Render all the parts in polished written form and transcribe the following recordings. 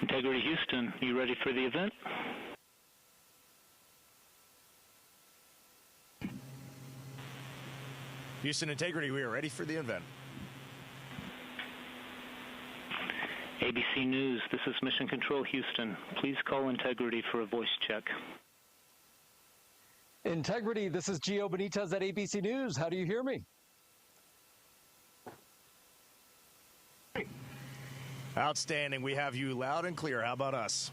Integrity Houston, you ready for the event? Houston Integrity, we are ready for the event. ABC News, this is Mission Control Houston. Please call Integrity for a voice check. Integrity, this is Gio Benitez at ABC News. How do you hear me? Outstanding. We have you loud and clear. How about us?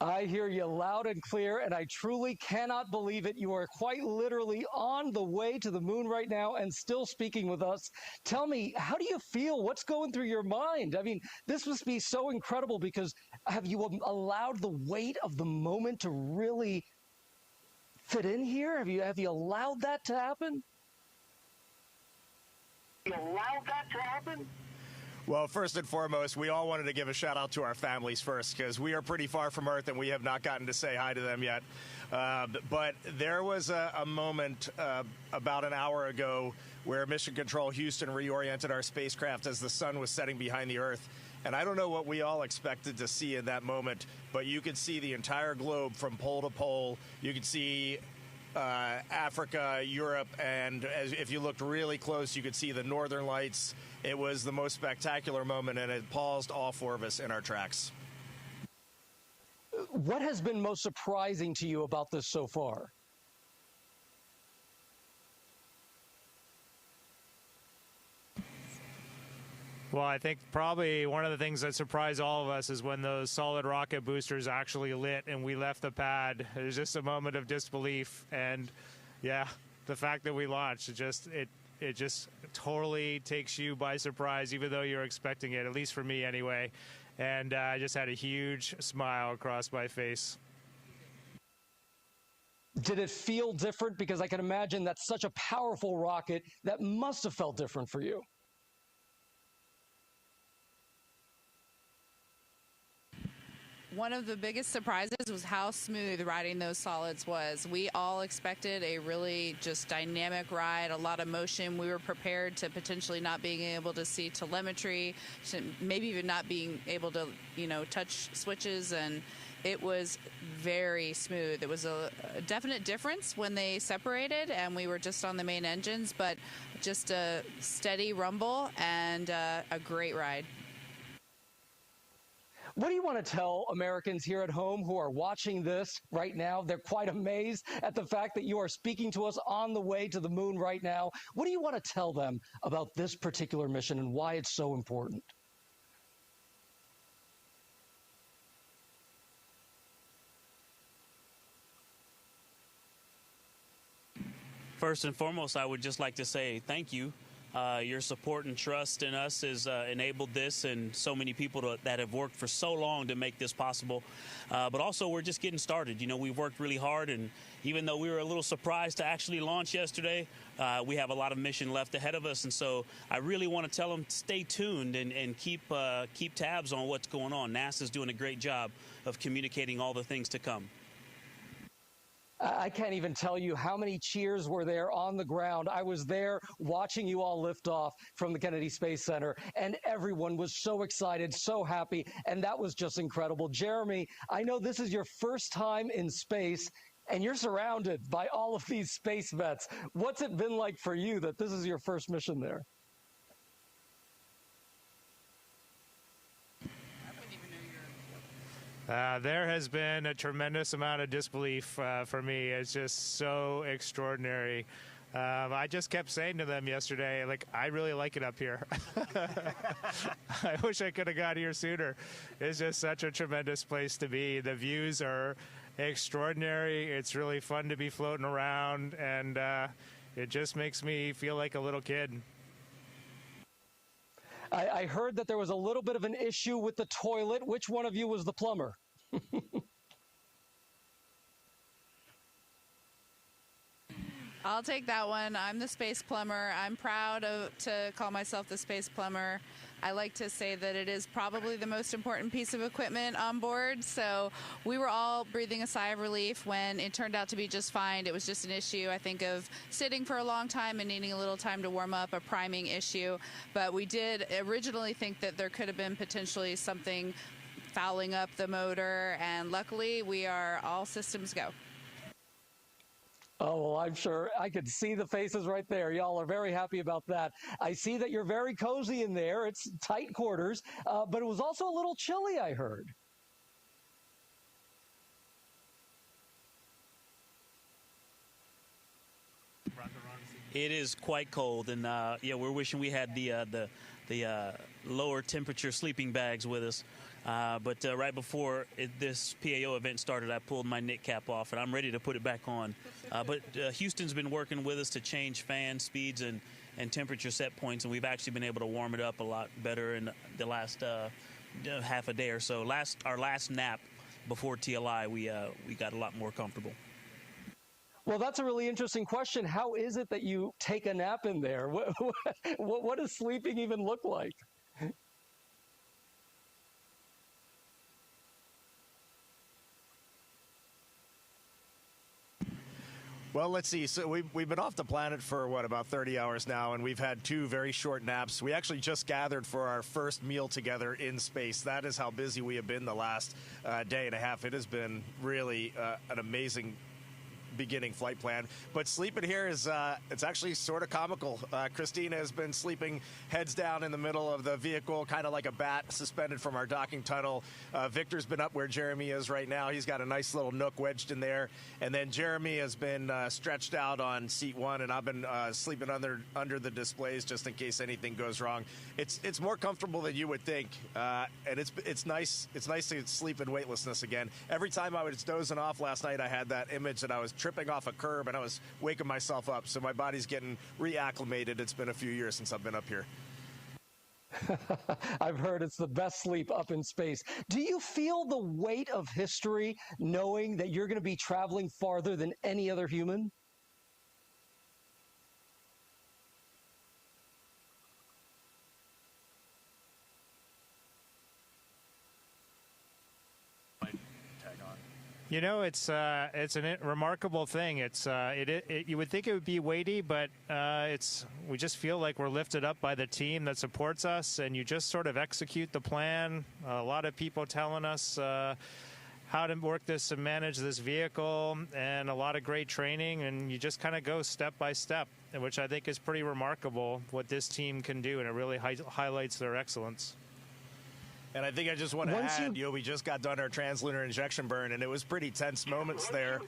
I hear you loud and clear, and I truly cannot believe it. You are quite literally on the way to the moon right now and still speaking with us. Tell me, how do you feel? What's going through your mind? I mean, this must be so incredible because have you allowed the weight of the moment to really fit in here? Have you allowed that to happen? Well, first and foremost, we all wanted to give a shout out to our families first because we are pretty far from Earth and we have not gotten to say hi to them yet. But there was a moment about an hour ago where Mission Control Houston reoriented our spacecraft as the sun was setting behind the Earth. And I don't know what we all expected to see in that moment, but you could see the entire globe from pole to pole. You could see Africa, Europe, and if you looked really close, you could see the northern lights. It was the most spectacular moment, and it paused all four of us in our tracks. What has been most surprising to you about this so far? Well, I think probably one of the things that surprised all of us is when those solid rocket boosters actually lit and we left the pad. It was just a moment of disbelief, and yeah, the fact that we launched, it just totally takes you by surprise, even though you're expecting it, at least for me anyway. And I just had a huge smile across my face. Did it feel different? Because I can imagine that's such a powerful rocket that must have felt different for you. One of the biggest surprises was how smooth riding those solids was. We all expected a really just dynamic ride, a lot of motion. We were prepared to potentially not being able to see telemetry, maybe even not being able to, touch switches, and it was very smooth. It was a definite difference when they separated and we were just on the main engines, but just a steady rumble and a great ride. What do you want to tell Americans here at home who are watching this right now? They're quite amazed at the fact that you are speaking to us on the way to the moon right now. What do you want to tell them about this particular mission and why it's so important? First and foremost, I would just like to say thank you. Your support and trust in us has enabled this, and so many people that have worked for so long to make this possible. But also, we're just getting started. We've worked really hard, and even though we were a little surprised to actually launch yesterday, we have a lot of mission left ahead of us. And so I really want to tell them, stay tuned and keep tabs on what's going on. NASA's doing a great job of communicating all the things to come. I can't even tell you how many cheers were there on the ground. I was there watching you all lift off from the Kennedy Space Center, and everyone was so excited, so happy, and that was just incredible. Jeremy, I know this is your first time in space, and you're surrounded by all of these space vets. What's it been like for you that this is your first mission there? There has been a tremendous amount of disbelief for me. It's just so extraordinary. I just kept saying to them yesterday, I really like it up here. I wish I could have got here sooner. It's just such a tremendous place to be. The views are extraordinary. It's really fun to be floating around, and it just makes me feel like a little kid. I heard that there was a little bit of an issue with the toilet. Which one of you was the plumber? I'll take that one. I'm the space plumber. I'm proud to call myself the space plumber. I like to say that it is probably the most important piece of equipment on board. So we were all breathing a sigh of relief when it turned out to be just fine. It was just an issue, I think, of sitting for a long time and needing a little time to warm up, a priming issue. But we did originally think that there could have been potentially something fouling up the motor, and luckily we are all systems go. Oh, well, I'm sure I could see the faces right there. Y'all are very happy about that. I see that you're very cozy in there. It's tight quarters, but it was also a little chilly, I heard. It is quite cold, and yeah, we're wishing we had the lower temperature sleeping bags with us. But right before this PAO event started, I pulled my knit cap off, and I'm ready to put it back on. But Houston's been working with us to change fan speeds and temperature set points, and we've actually been able to warm it up a lot better in the last half a day or so. Our last nap before TLI, we got a lot more comfortable. Well, that's a really interesting question. How is it that you take a nap in there? What does sleeping even look like? Well, let's see. So we've been off the planet for, what, about 30 hours now, and we've had 2 very short naps. We actually just gathered for our first meal together in space. That is how busy we have been the last day and a half. It has been really an amazing beginning flight plan. But sleeping here is it's actually sort of comical. Christina has been sleeping heads down in the middle of the vehicle, kind of like a bat suspended from our docking tunnel. Victor's been up where Jeremy is right now. He's got a nice little nook wedged in there. And then Jeremy has been stretched out on seat 1, and I've been sleeping under the displays just in case anything goes wrong. It's more comfortable than you would think, and it's nice. It's nice to sleep in weightlessness again. Every time I was dozing off last night, I had that image that I was tripping off a curb and I was waking myself up. So my body's getting reacclimated. It's been a few years since I've been up here. I've heard it's the best sleep up in space. Do you feel the weight of history knowing that you're going to be traveling farther than any other human? You know, it's a remarkable thing. You would think it would be weighty, but we just feel like we're lifted up by the team that supports us, and you just sort of execute the plan. A lot of people telling us how to work this and manage this vehicle, and a lot of great training, and you just kind of go step by step, which I think is pretty remarkable what this team can do, and it really highlights their excellence. And I think I just want to add, we just got done our translunar injection burn, and it was pretty tense moments there.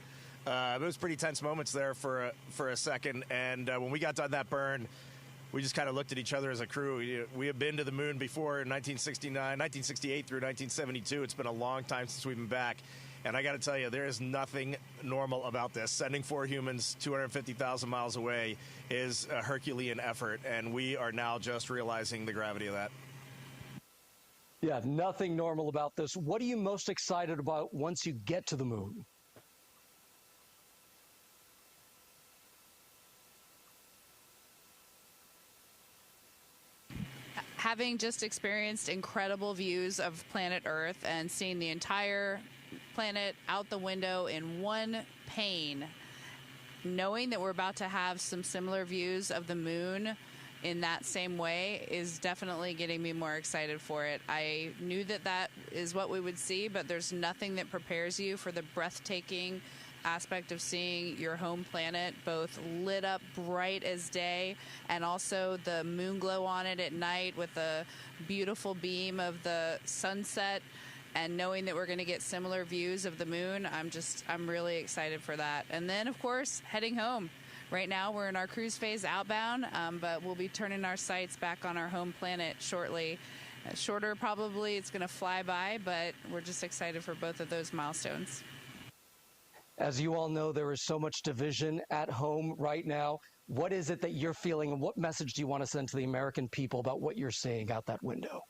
It was pretty tense moments there for a second. And when we got done that burn, we just kind of looked at each other as a crew. We have been to the moon before in 1968 through 1972. It's been a long time since we've been back. And I got to tell you, there is nothing normal about this. Sending 4 humans 250,000 miles away is a Herculean effort, and we are now just realizing the gravity of that. Yeah, nothing normal about this. What are you most excited about once you get to the moon? Having just experienced incredible views of planet Earth and seeing the entire planet out the window in one pane, knowing that we're about to have some similar views of the moon in that same way is definitely getting me more excited for it. I knew that is what we would see, but there's nothing that prepares you for the breathtaking aspect of seeing your home planet both lit up bright as day, and also the moon glow on it at night with the beautiful beam of the sunset, and knowing that we're going to get similar views of the moon. I'm really excited for that. And then, of course, heading home. Right now, we're in our cruise phase outbound, but we'll be turning our sights back on our home planet shortly. Shorter, probably. It's going to fly by, but we're just excited for both of those milestones. As you all know, there is so much division at home right now. What is it that you're feeling, and what message do you want to send to the American people about what you're seeing out that window?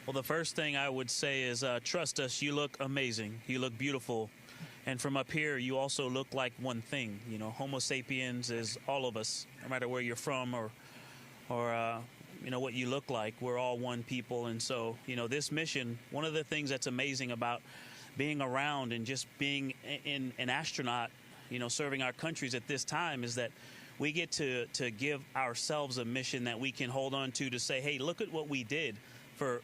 Well, the first thing I would say is trust us. You look amazing. You look beautiful. And from up here, you also look like one thing. You know, Homo sapiens is all of us, no matter where you're from or you know, what you look like. We're all one people. And so, you know, this mission, one of the things that's amazing about being around and just being an astronaut, you know, serving our countries at this time is that we get to give ourselves a mission that we can hold on to say, hey, look at what we did for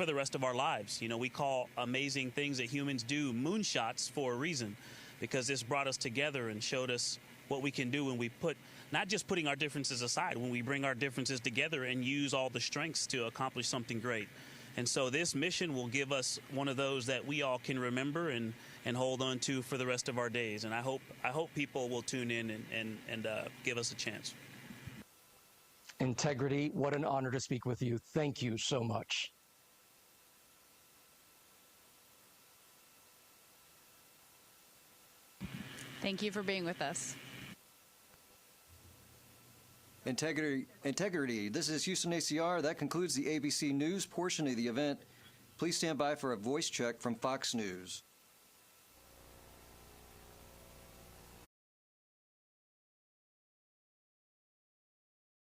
the rest of our lives. You know, we call amazing things that humans do moonshots for a reason, because this brought us together and showed us what we can do when we put, not just putting our differences aside, when we bring our differences together and use all the strengths to accomplish something great. And so this mission will give us one of those that we all can remember and hold on to for the rest of our days. And I hope people will tune in and give us a chance. Integrity, what an honor to speak with you. Thank you so much. Thank you for being with us. Integrity. This is Houston ACR. That concludes the ABC News portion of the event. Please stand by for a voice check from Fox News.